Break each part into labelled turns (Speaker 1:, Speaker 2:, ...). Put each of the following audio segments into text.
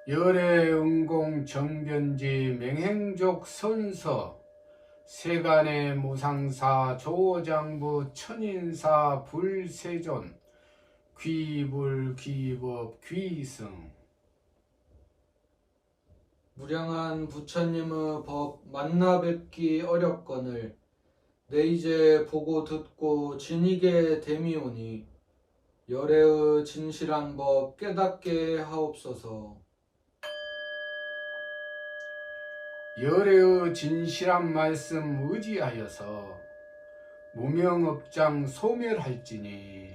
Speaker 1: 열애응공 정변지 맹행족 선서 세간의 무상사 조장부 천인사 불세존 귀불귀법 귀승.
Speaker 2: 무량한 부처님의 법 만나 뵙기 어렵거늘 내 이제 보고 듣고 진이게 됨이오니 열애의 진실한 법 깨닫게 하옵소서.
Speaker 1: 열애의 진실한 말씀 의지하여서 무명업장 소멸할지니.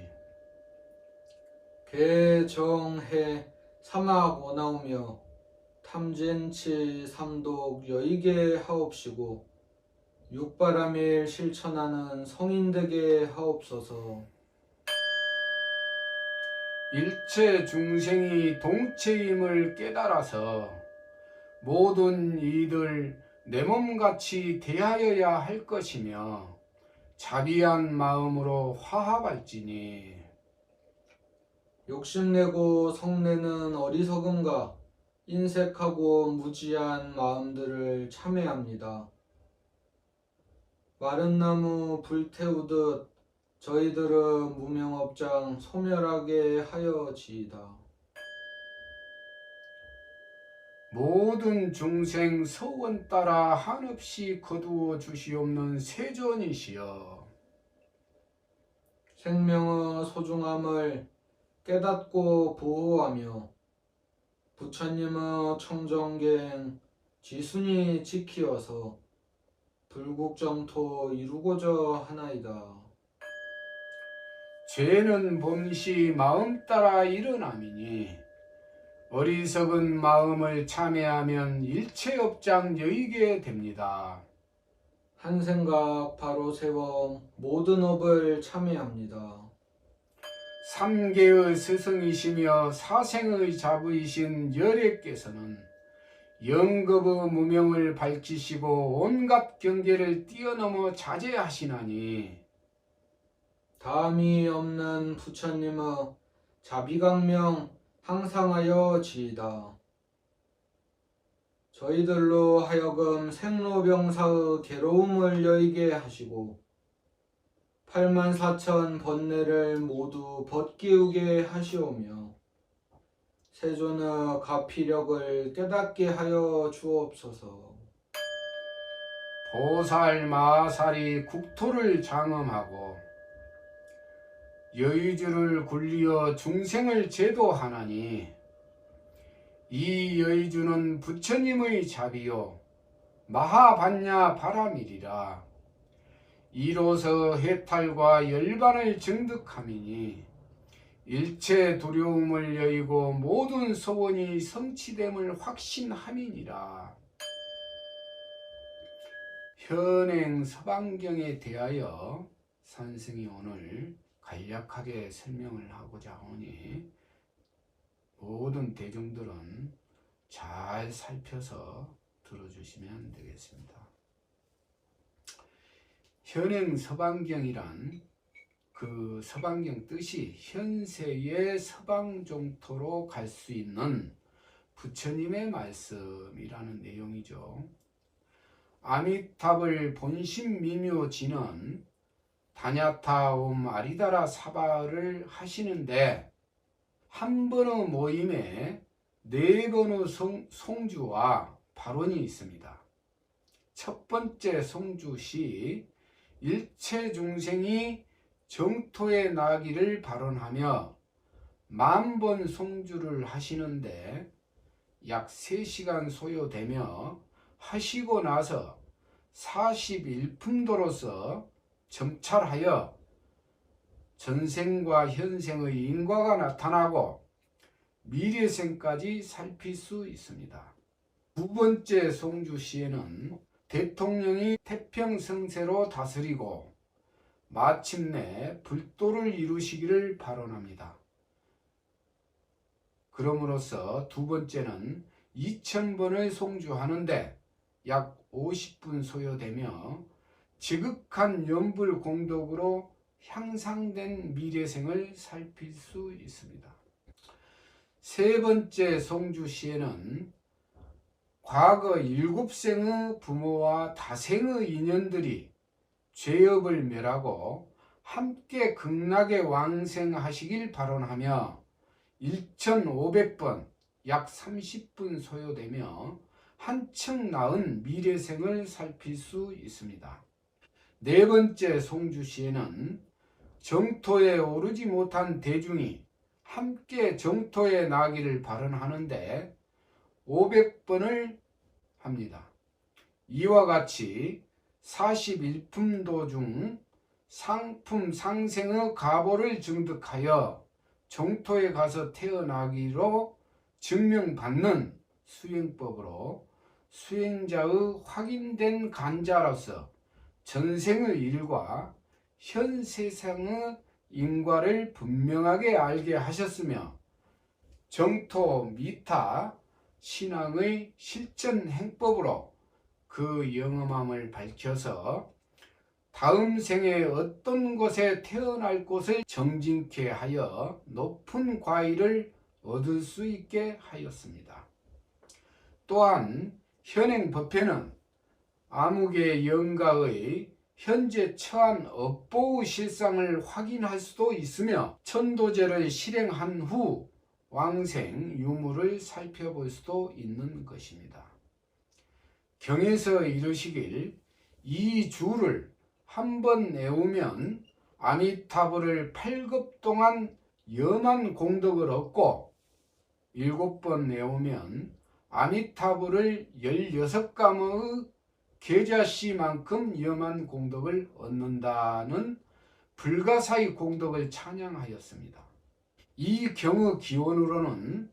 Speaker 2: 개정해 사막 원하오며 탐진치 삼독 여의게 하옵시고 육바라밀 실천하는 성인 되게 하옵소서.
Speaker 1: 일체 중생이 동체임을 깨달아서 모든 이들 내 몸같이 대하여야 할 것이며 자비한 마음으로 화합할지니.
Speaker 2: 욕심내고 성내는 어리석음과 인색하고 무지한 마음들을 참회합니다. 마른 나무 불태우듯 저희들은 무명업장 소멸하게 하여지이다.
Speaker 1: 모든 중생 서원 따라 한없이 거두어 주시옵는 세존이시여,
Speaker 2: 생명의 소중함을 깨닫고 보호하며 부처님의 청정경 지순히 지키어서 불국정토 이루고자 하나이다.
Speaker 1: 죄는 범시 마음 따라 일어남이니 어리석은 마음을 참회하면 일체업장 여의게 됩니다.
Speaker 2: 한 생각 바로 세워 모든 업을 참회합니다.
Speaker 1: 삼계의 스승이시며 사생의 자부이신 열애께서는 영겁의 무명을 밝히시고 온갖 경계를 뛰어넘어 자제하시나니
Speaker 2: 다함이 없는 부처님의 자비강명 항상하여 지이다. 저희들로 하여금 생로병사의 괴로움을 여의게 하시고 84,000 번뇌를 모두 벗기우게 하시오며 세존의 가피력을 깨닫게 하여 주옵소서.
Speaker 1: 보살 마살이 국토를 장엄하고 여의주를 굴리어 중생을 제도하나니 이 여의주는 부처님의 자비요 마하반야 바람이리라. 이로서 해탈과 열반을 증득함이니 일체 두려움을 여의고 모든 소원이 성취됨을 확신함이니라. 현행 서방경에 대하여 선생이 오늘 간략하게 설명을 하고자 하오니 모든 대중들은 잘 살펴서 들어주시면 되겠습니다. 현행 서방경이란 그 서방경 뜻이 현세의 서방종토로 갈 수 있는 부처님의 말씀이라는 내용이죠. 아미탑을 본심 미묘지는 다냐타 옴 아리다라 사바를 하시는데 한 번의 모임에 네 번의 송주와 발언이 있습니다. 첫 번째 송주시 일체 중생이 정토에 나기를 발언하며 10,000번 송주를 하시는데 약 3시간 소요되며 하시고 나서 41품도로서 점찰하여 전생과 현생의 인과가 나타나고 미래생까지 살필 수 있습니다. 두 번째 송주시에는 대통령이 태평성세로 다스리고 마침내 불도를 이루시기를 발언합니다. 그럼으로써 두 번째는 2000번을 송주하는데 약 50분 소요되며 지극한 연불공덕으로 향상된 미래생을 살필 수 있습니다. 세 번째 송주시에는 과거 7생의 부모와 다생의 인연들이 죄업을 멸하고 함께 극락에 왕생하시길 발언하며 1500번 약 30분 소요되며 한층 나은 미래생을 살필 수 있습니다. 네 번째 송주시에는 정토에 오르지 못한 대중이 함께 정토에 나기를 발언하는데 500번을 합니다. 이와 같이 41품도 중 상품 상생의 가보를 증득하여 정토에 가서 태어나기로 증명받는 수행법으로 수행자의 확인된 간자로서 전생의 일과 현 세상의 인과를 분명하게 알게 하셨으며 정토 미타 신앙의 실전 행법으로 그 영험함을 밝혀서 다음 생에 어떤 곳에 태어날 곳을 정진케 하여 높은 과일을 얻을 수 있게 하였습니다. 또한 현행법회는 암흑의 영가의 현재 처한 업보의 실상을 확인할 수도 있으며 천도제를 실행한 후 왕생 유무를 살펴볼 수도 있는 것입니다. 경에서 이르시길 이 주를 한 번 외우면 아미타불을 8급 동안 염한 공덕을 얻고 7번 외우면 아미타불을 16감의 계자씨만큼 염한 공덕을 얻는다는 불가사의 공덕을 찬양하였습니다. 이 경의 기원으로는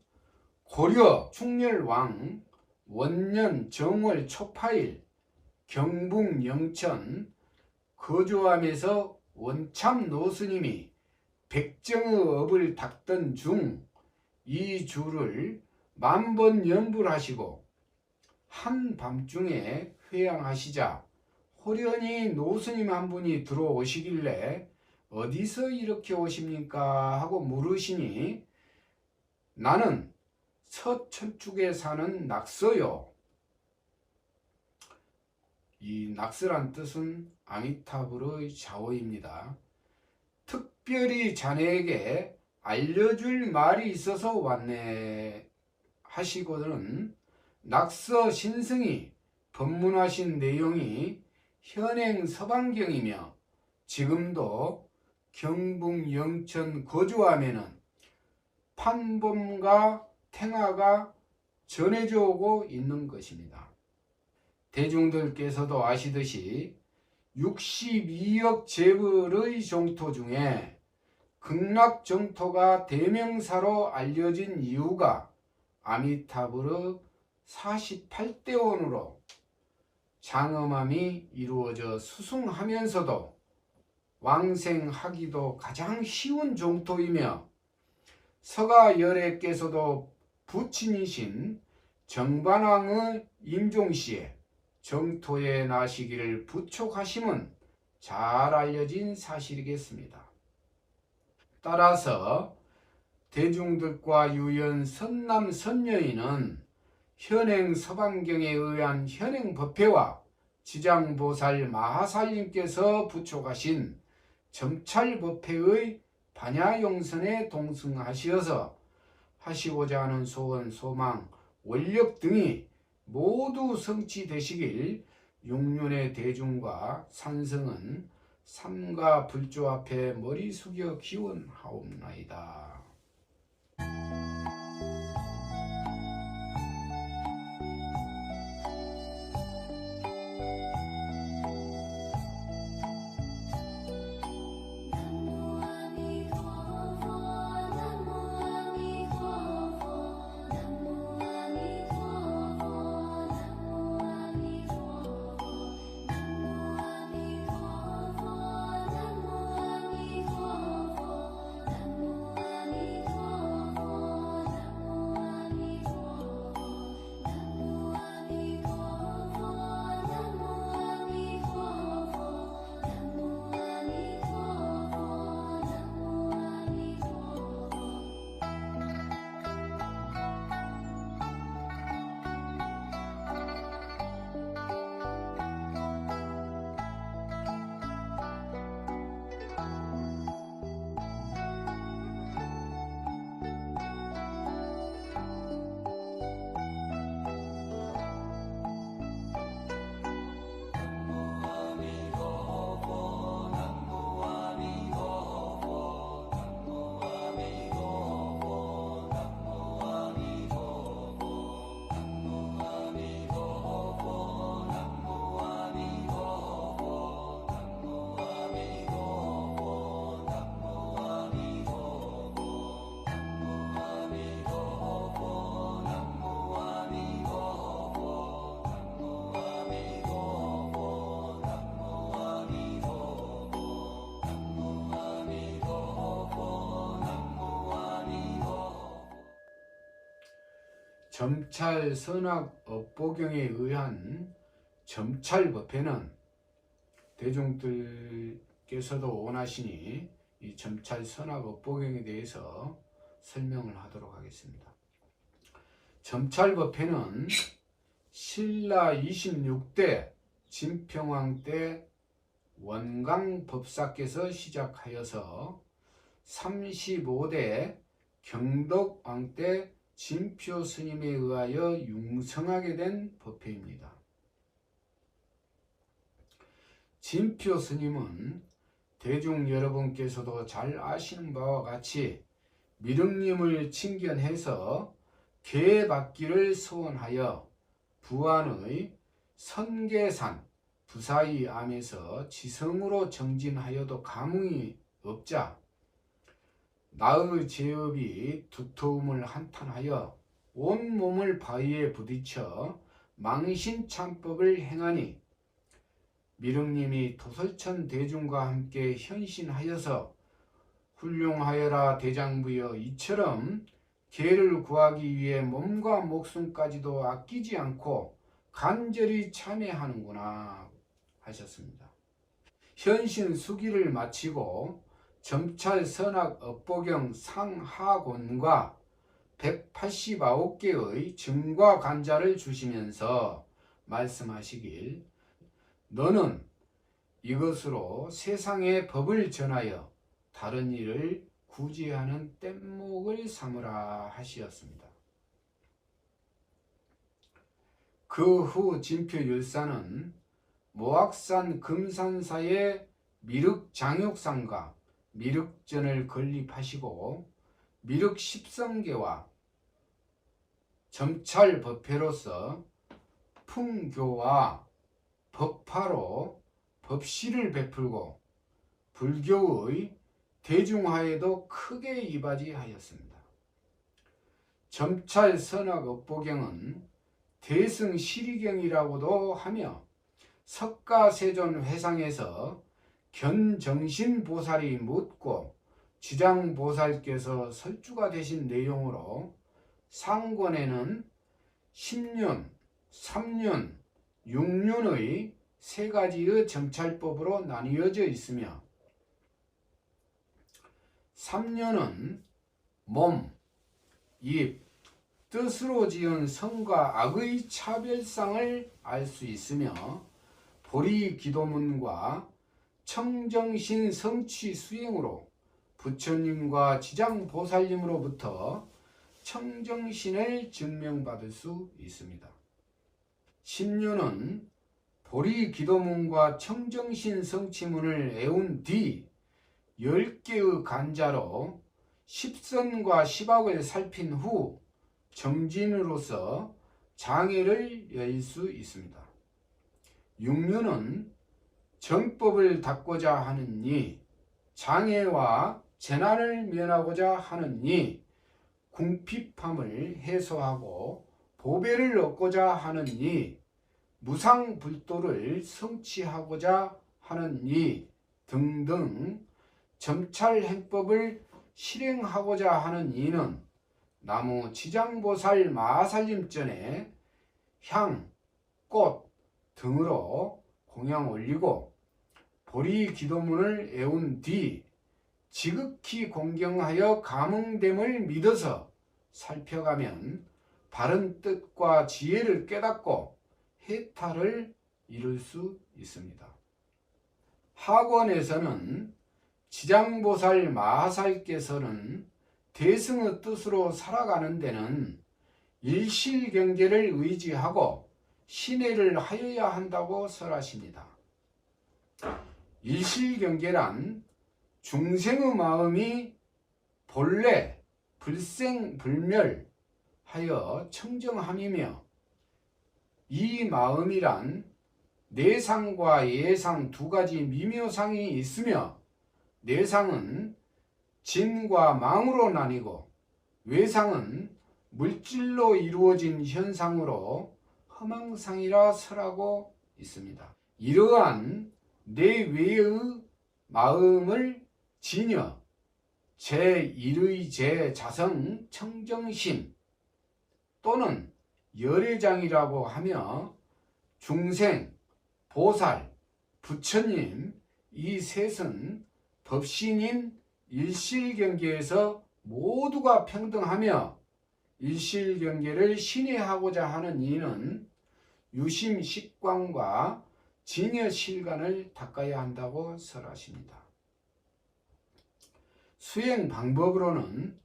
Speaker 1: 고려 충렬왕 원년 정월 초파일 경북 영천 거조암에서 원참 노스님이 백정의 업을 닦던 중 이 주를 10,000번 연불하시고 한밤중에 회양하시자 호련히 노스님 한 분이 들어오시길래 어디서 이렇게 오십니까 하고 물으시니 나는 서천축에 사는 낙서요. 이 낙서란 뜻은 아미타불의 자오입니다. 특별히 자네에게 알려줄 말이 있어서 왔네 하시고는 낙서 신승이 법문하신 내용이 현행 서방경이며 지금도 경북 영천 거주암에는 판범과 탱화가 전해져 오고 있는 것입니다. 대중들께서도 아시듯이 62억 제불의 정토 중에 극락 정토가 대명사로 알려진 이유가 아미타불의 48대원으로 장엄함이 이루어져 수승하면서도 왕생하기도 가장 쉬운 정토이며 서가열애께서도 부친이신 정반왕의 임종시에 정토에 나시기를 부촉하심은 잘 알려진 사실이겠습니다. 따라서 대중들과 유연 선남 선녀인은 현행 서방경에 의한 현행 법회와 지장보살 마하살님께서 부촉하신 점찰법회의 반야용선에 동승하시어서 하시고자 하는 소원, 소망, 원력 등이 모두 성취되시길 육륜의 대중과 산성은 삼가 불조 앞에 머리 숙여 기원하옵나이다. 점찰 선악업보경에 의한 점찰법회는 대중들께서도 원하시니 이 점찰 선악업보경에 대해서 설명을 하도록 하겠습니다. 점찰법회는 신라 26대 진평왕 때 원광법사께서 시작하여서 35대 경덕왕 때 진표 스님에 의하여 융성하게 된 법회입니다. 진표 스님은 대중 여러분께서도 잘 아시는 바와 같이 미륵님을 칭견해서 계받기를 소원하여 부안의 선계산 부사이 암에서 지성으로 정진하여도 감흥이 없자 나의 제업이 두터움을 한탄하여 온몸을 바위에 부딪혀 망신참법을 행하니 미륵님이 도설천 대중과 함께 현신하여서 훌륭하여라 대장부여, 이처럼 계를 구하기 위해 몸과 목숨까지도 아끼지 않고 간절히 참회하는구나 하셨습니다. 현신 수기를 마치고 점찰 선악업보경 상하곤과 189개의 증과 간자를 주시면서 말씀하시길, 너는 이것으로 세상의 법을 전하여 다른 일을 구제하는 뗏목을 삼으라 하시었습니다. 그 후 진표율사는 모악산 금산사의 미륵장육상과 미륵전을 건립하시고 미륵 10성계와 점찰법회로서 풍교와 법화로 법시를 베풀고 불교의 대중화에도 크게 이바지하였습니다. 점찰 선악업보경은 대승시리경이라고도 하며 석가세존 회상에서 견정신보살이 묻고 지장보살께서 설주가 되신 내용으로 상권에는 10륜, 3륜, 6륜의 세 가지의 점찰법으로 나뉘어져 있으며 3륜은 몸, 입, 뜻으로 지은 선과 악의 차별상을 알 수 있으며 보리기도문과 청정신 성취 수행으로 부처님과 지장보살님으로부터 청정신을 증명받을 수 있습니다. 10륜은 보리기도문과 청정신 성취문을 애운 뒤 10개의 간자로 10선과 10악을 살핀 후 정진으로서 장애를 열 수 있습니다. 6륜은 정법을 닦고자 하느니, 장애와 재난을 면하고자 하느니, 궁핍함을 해소하고 보배를 얻고자 하느니, 무상불도를 성취하고자 하느니 등등 점찰행법을 실행하고자 하는 이는 나무 지장보살 마살림전에 향, 꽃 등으로 공양 올리고 보리기도문을 애운 뒤 지극히 공경하여 감흥됨을 믿어서 살펴가면 바른 뜻과 지혜를 깨닫고 해탈을 이룰 수 있습니다. 학원에서는 지장보살 마하살께서는 대승의 뜻으로 살아가는 데는 일실경계를 의지하고 신혜를 하여야 한다고 설하십니다. 일실경계란 중생의 마음이 본래 불생불멸하여 청정함이며, 이 마음이란 내상과 예상 두 가지 미묘상이 있으며, 내상은 진과 망으로 나뉘고 외상은 물질로 이루어진 현상으로 허망상이라 설하고 있습니다. 이러한 내외의 마음을 진여 제1의 제 자성 청정심, 또는 열애장이라고 하며 중생, 보살, 부처님 이 셋은 법신인 일실경계에서 모두가 평등하며 일실경계를 신뢰하고자 하는 이는 유심식광과 진여실간을 닦아야 한다고 설하십니다. 수행 방법으로는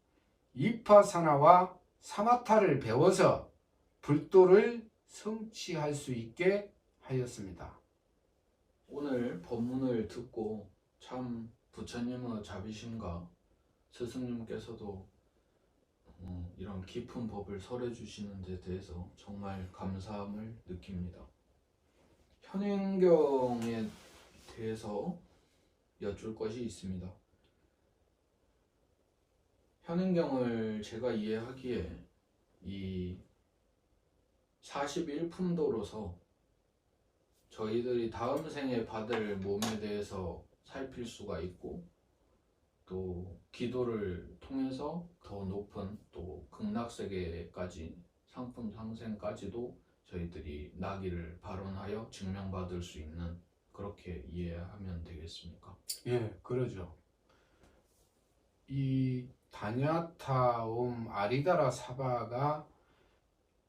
Speaker 1: 이파사나와 사마타를 배워서 불도를 성취할 수 있게 하였습니다.
Speaker 2: 오늘 법문을 듣고 참 부처님의 자비심과 스승님께서도 이런 깊은 법을 설해 주시는 데 대해서 정말 감사함을 느낍니다. 현행경에 대해서 여쭐 것이 있습니다. 현행경을 제가 이해하기에 이 41품도로서 저희들이 다음 생에 받을 몸에 대해서 살필 수가 있고, 또 기도를 통해서 더 높은 또 극락세계까지 상품 상생까지도 저희들이 나기를 발언하여 증명받을 수 있는, 그렇게 이해하면 되겠습니까?
Speaker 1: 예, 그러죠. 이 다냐타옴 아리다라 사바가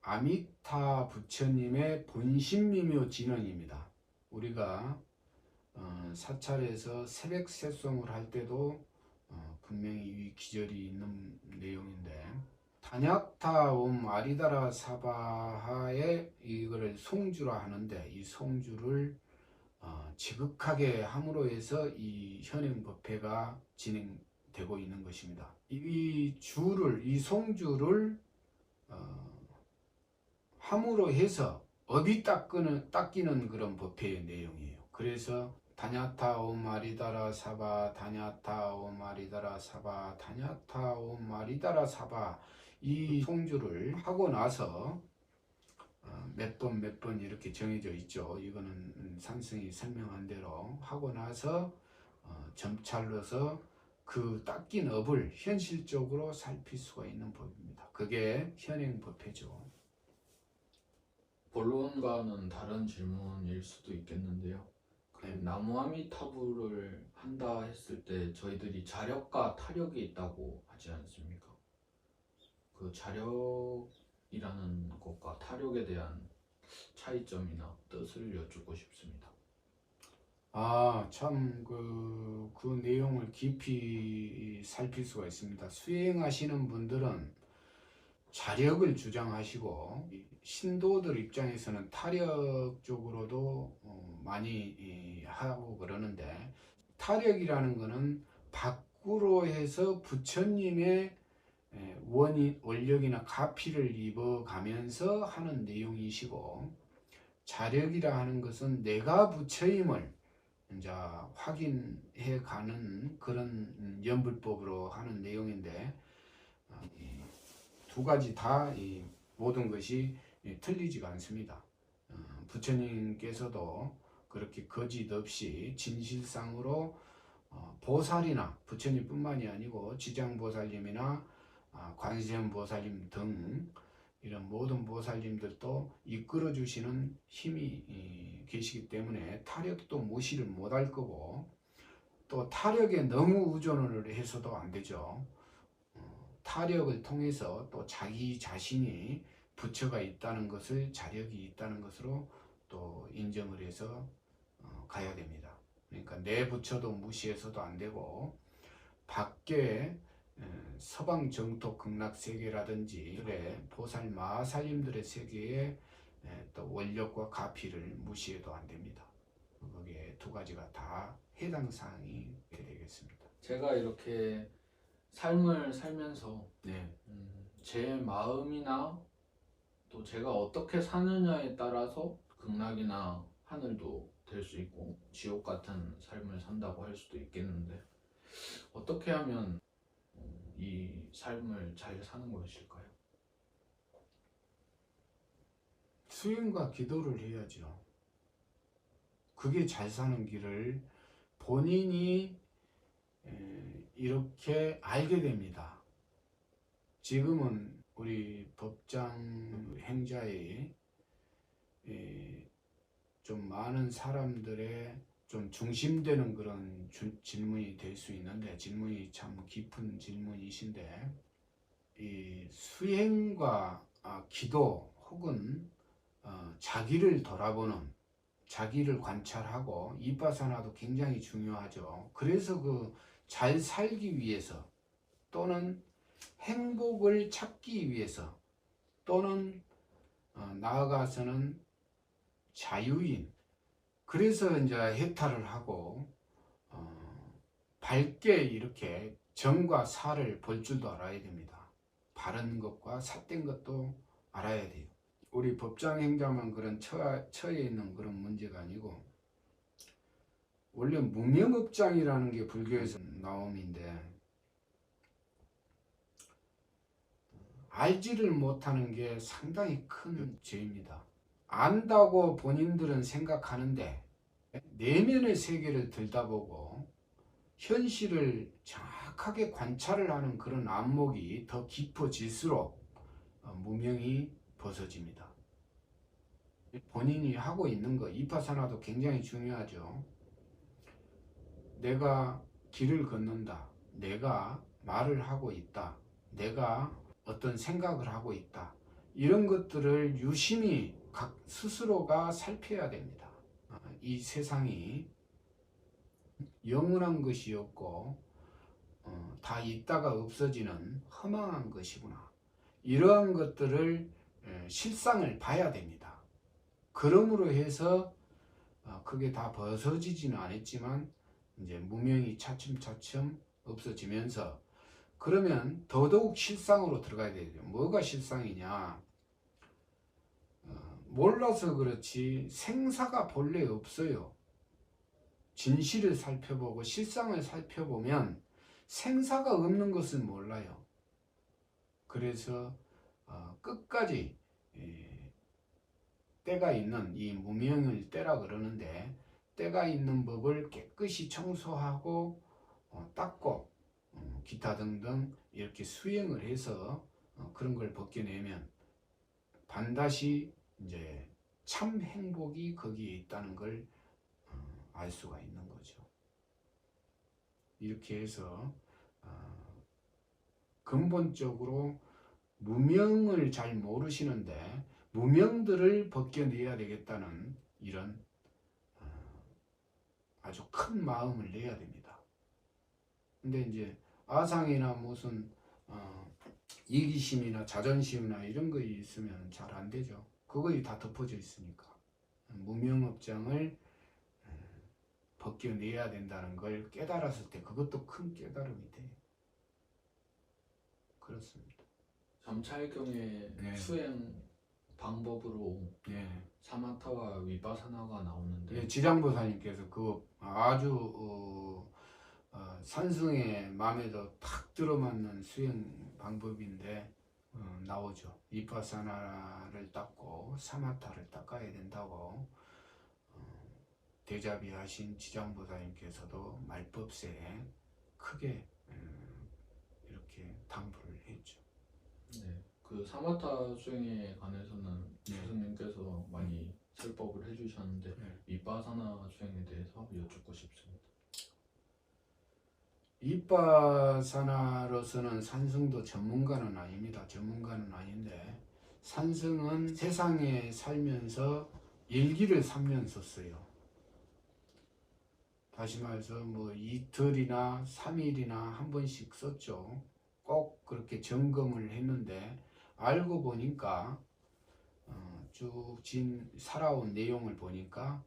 Speaker 1: 아미타 부처님의 본심미묘 진언입니다. 우리가 사찰에서 새벽 세송을 할 때도 분명히 이 기절이 있는 내용인데, 다냐타옴 아리다라 사바하에 이거를 송주라 하는데, 이 송주를 지극하게 함으로 해서 이 현행법회가 진행되고 있는 것입니다. 이 송주를 함으로 해서 업이 닦이는 그런 법회의 내용이에요. 그래서 다냐타 옴 아리다라 사바, 다냐타 옴 아리다라 사바, 다냐타 옴 아리다라 사바, 이 송주를 하고 나서 몇 번 이렇게 정해져 있죠. 이거는 산승이 설명한 대로 하고 나서 점찰로서 그 닦인 업을 현실적으로 살필 수가 있는 법입니다. 그게 현행법회죠.
Speaker 2: 본론과는 다른 질문일 수도 있겠는데요. 나무아미타불을 한다 했을 때 저희들이 자력과 타력이 있다고 하지 않습니까? 그 자력이라는 것과 타력에 대한 차이점이나 뜻을 여쭙고 싶습니다.
Speaker 1: 참 그 내용을 깊이 살필 수가 있습니다. 수행하시는 분들은 자력을 주장하시고, 신도들 입장에서는 타력 쪽으로도 많이 하고 그러는데, 타력이라는 것은 밖으로 해서 부처님의 원력이나 가피를 입어가면서 하는 내용이시고, 자력이라 하는 것은 내가 부처임을 이제 확인해 가는 그런 연불법으로 하는 내용인데, 두 가지 다 이 모든 것이 틀리지가 않습니다. 부처님께서도 그렇게 거짓 없이 진실상으로 보살이나 부처님뿐만이 아니고 지장보살님이나 관세음보살님 등 이런 모든 보살님들도 이끌어 주시는 힘이 계시기 때문에 타력도 무시를 못할 거고, 또 타력에 너무 의존을 해서도 안 되죠. 타력을 통해서 또 자기 자신이 부처가 있다는 것을, 자력이 있다는 것으로 또 인정을 해서 가야 됩니다. 그러니까 내 부처도 무시해서도 안 되고, 밖에 서방 정토 극락 세계라든지 보살 마살님들의 세계에 또 원력과 가피를 무시해도 안 됩니다. 거기에 두 가지가 다 해당 사항이 되겠습니다.
Speaker 2: 제가 이렇게 삶을 살면서
Speaker 1: 네.
Speaker 2: 제 마음이나 또 제가 어떻게 사느냐에 따라서 극락이나 하늘도 될 수 있고 지옥 같은 삶을 산다고 할 수도 있겠는데, 어떻게 하면 이 삶을 잘 사는 것일까요?
Speaker 1: 수행과 기도를 해야죠. 그게 잘 사는 길을 본인이 이렇게 알게 됩니다. 지금은 우리 법장 행자의 좀 많은 사람들의 좀 중심되는 그런 질문이 될 수 있는데, 질문이 참 깊은 질문이신데, 이 수행과 기도 혹은 자기를 돌아보는, 자기를 관찰하고 이빠사나도 굉장히 중요하죠. 그래서 그 잘 살기 위해서 또는 행복을 찾기 위해서 또는 나아가서는 자유인, 그래서 이제 해탈을 하고 밝게 이렇게 정과 사를 볼 줄도 알아야 됩니다. 바른 것과 삿된 것도 알아야 돼요. 우리 법장 행자만 그런 처해 있는 그런 문제가 아니고, 원래 무명업장이라는 게 불교에서 나옴인데, 알지를 못하는 게 상당히 큰 죄입니다. 안다고 본인들은 생각하는데 내면의 세계를 들여다보고 현실을 정확하게 관찰을 하는 그런 안목이 더 깊어질수록 무명이 벗어집니다. 본인이 하고 있는 거, 이파사나도 굉장히 중요하죠. 내가 길을 걷는다, 내가 말을 하고 있다, 내가 어떤 생각을 하고 있다, 이런 것들을 유심히 각 스스로가 살펴야 됩니다. 이 세상이 영원한 것이 없고 다 있다가 없어지는 허망한 것이구나, 이러한 것들을 실상을 봐야 됩니다. 그러므로 해서 그게 다 벗어지지는 않았지만 이제 무명이 차츰차츰 없어지면서, 그러면 더더욱 실상으로 들어가야 되죠. 뭐가 실상이냐? 몰라서 그렇지 생사가 본래 없어요. 진실을 살펴보고 실상을 살펴보면 생사가 없는 것은 몰라요. 그래서 끝까지 때가 있는, 이 무명을 때라 그러는데, 때가 있는 법을 깨끗이 청소하고 닦고 기타 등등 이렇게 수행을 해서 그런 걸 벗겨내면 반드시 이제 참 행복이 거기에 있다는 걸 알 수가 있는 거죠. 이렇게 해서 근본적으로 무명을 잘 모르시는데 무명들을 벗겨내야 되겠다는 이런 아주 큰 마음을 내야 됩니다. 근데 이제 아상이나 무슨 이기심이나 자존심이나 이런 거 있으면 잘 안 되죠. 그거에 다 덮어져 있으니까. 무명업장을 벗겨내야 된다는 걸 깨달았을 때 그것도 큰 깨달음이 돼요. 그렇습니다.
Speaker 2: 점찰경의
Speaker 1: 네.
Speaker 2: 수행 방법으로
Speaker 1: 네.
Speaker 2: 사마타와 위파사나가 나오는데,
Speaker 1: 예, 지장보사님께서 그 아주 산승의 마음에도 탁 들어맞는 수행 방법인데 나오죠. 이파사나를 닦고 사마타를 닦아야 된다고 대자비하신 지장보사님께서도 말법세에 크게 이렇게 당부를 했죠.
Speaker 2: 네, 그 사마타 수행에 관해서는
Speaker 1: 네.
Speaker 2: 스승님께서 많이 설법을 해주셨는데
Speaker 1: 네.
Speaker 2: 위파사나 수행에 대해서 여쭙고 싶습니다.
Speaker 1: 이빠사나로서는 산승도 전문가는 아닙니다. 전문가는 아닌데, 산승은 세상에 살면서 일기를 3년 썼어요. 다시 말해서 뭐 이틀이나 3일이나 한 번씩 썼죠. 꼭 그렇게 점검을 했는데, 알고 보니까 쭉 살아온 내용을 보니까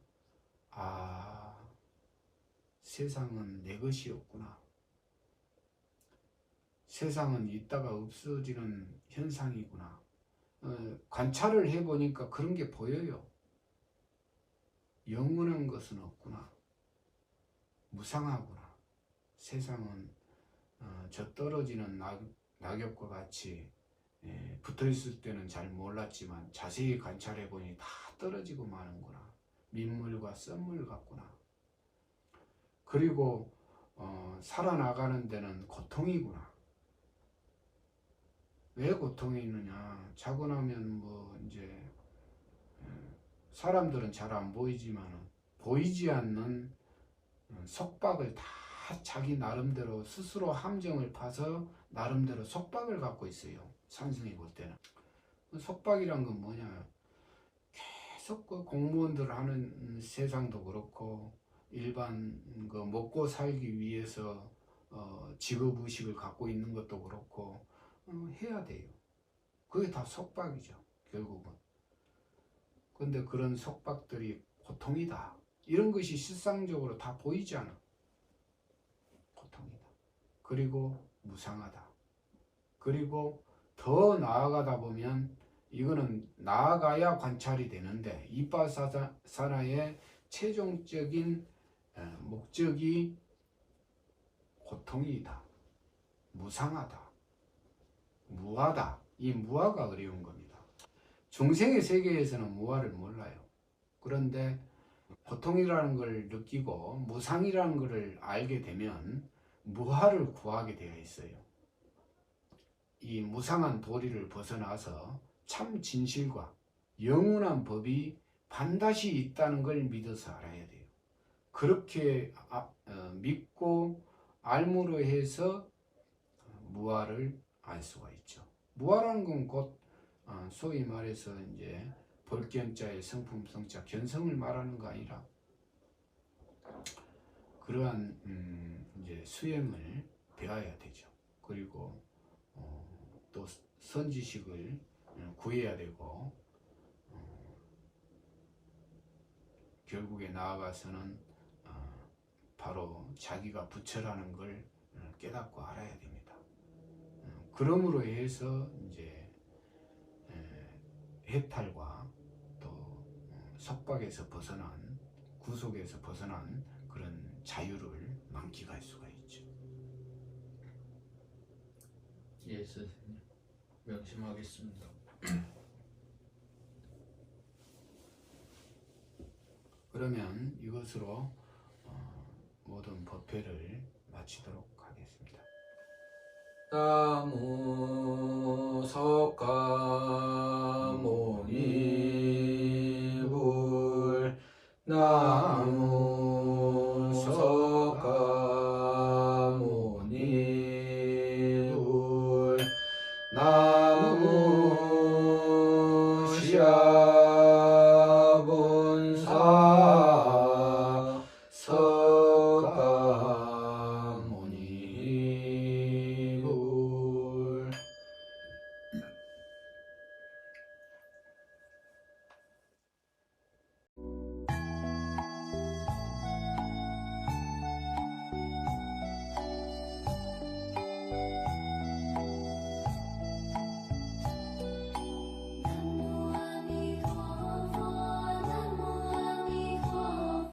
Speaker 1: 세상은 내 것이었구나, 세상은 있다가 없어지는 현상이구나, 관찰을 해보니까 그런 게 보여요. 영원한 것은 없구나, 무상하구나, 세상은 저 떨어지는 낙엽과 같이 붙어있을 때는 잘 몰랐지만 자세히 관찰해보니 다 떨어지고 마는구나, 민물과 썰물 같구나, 그리고 살아나가는 데는 고통이구나, 왜 고통이 있느냐? 자고 나면 뭐 이제 사람들은 잘 안 보이지만 보이지 않는 속박을 다 자기 나름대로 스스로 함정을 파서 나름대로 속박을 갖고 있어요. 산승이 볼 때는. 속박이란 건 뭐냐? 계속 그 공무원들 하는 세상도 그렇고 일반 그 먹고 살기 위해서 직업 의식을 갖고 있는 것도 그렇고 해야 돼요. 그게 다 속박이죠. 결국은. 근데 그런 속박들이 고통이다. 이런 것이 실상적으로 다 보이지 않아. 고통이다. 그리고 무상하다. 그리고 더 나아가다 보면 이거는 나아가야 관찰이 되는데 이빠사나의 최종적인 목적이 고통이다. 무상하다. 무하다. 이 무하가 어려운 겁니다. 중생의 세계에서는 무아를 몰라요. 그런데 고통이라는 걸 느끼고 무상이라는 것을 알게 되면 무아를 구하게 되어 있어요. 이 무상한 도리를 벗어나서 참 진실과 영원한 법이 반드시 있다는 걸 믿어서 알아야 돼요. 그렇게 믿고 알므로 해서 무아를 알 수가 있죠. 무아라는 건 곧 소위 말해서 이제 볼견자의 성품성자 견성을 말하는 거 아니라 그러한 이제 수행을 배워야 되죠. 그리고 또 선지식을 구해야 되고 결국에 나아가서는 바로 자기가 부처라는 걸 깨닫고 알아야 됩니다. 그러므로 해서 이제 해탈과 또 속박에서 벗어난 구속에서 벗어난 그런 자유를 만끽할 수가 있죠.
Speaker 2: 예, 선생님. 명심하겠습니다.
Speaker 1: 그러면 이것으로 모든 법회를 마치도록 하겠습니다.
Speaker 2: 나무 석가모니불 나무 석가모니불 나무 샤